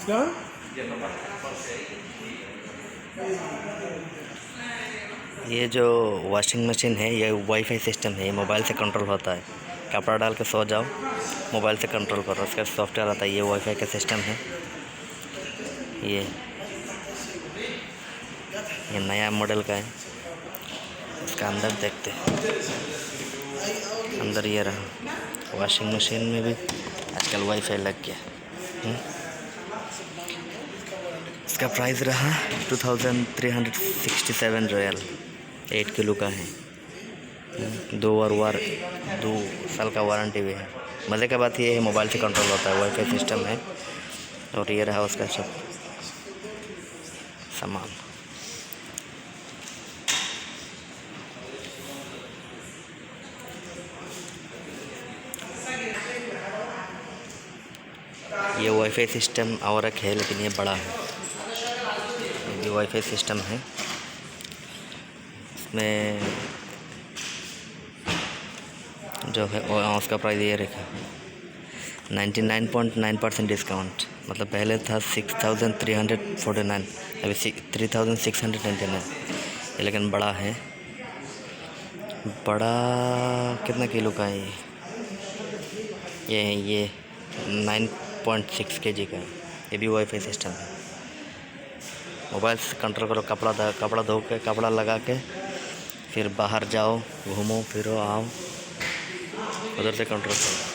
क्या? ये जो वॉशिंग मशीन है ये वाईफाई सिस्टम है, ये मोबाइल से कंट्रोल होता है। कपड़ा डाल के सो जाओ, मोबाइल से कंट्रोल करो, उसका सॉफ्टवेयर आता है। ये वाईफाई का सिस्टम है। ये नया मॉडल का है। इसका अंदर देखते हैं। अंदर ये रहा। वॉशिंग मशीन में भी आजकल वाईफाई लग गया। इसका प्राइस रहा 2367 रियल। 8 किलो का है। 2 साल का वारंटी भी है। मज़े का बात ये है मोबाइल से कंट्रोल होता है, वाईफाई सिस्टम है। और ये रहा उसका सब सामान। ये वाईफाई सिस्टम और एक है, लेकिन ये बड़ा है। ये वाईफाई सिस्टम है। इसमें जो है उसका प्राइस ये रखा 99.9% डिस्काउंट। मतलब पहले था 6349, अभी 3699। ये लेकिन बड़ा है। बड़ा कितना किलो का है ये 9.6 kg का है। ये भी वाईफाई सिस्टम है। मोबाइल से कंट्रोल करो, कपड़ा धो के, कपड़ा लगा के, फिर बाहर जाओ, घूमो फिरो, आओ, उधर से कंट्रोल करो।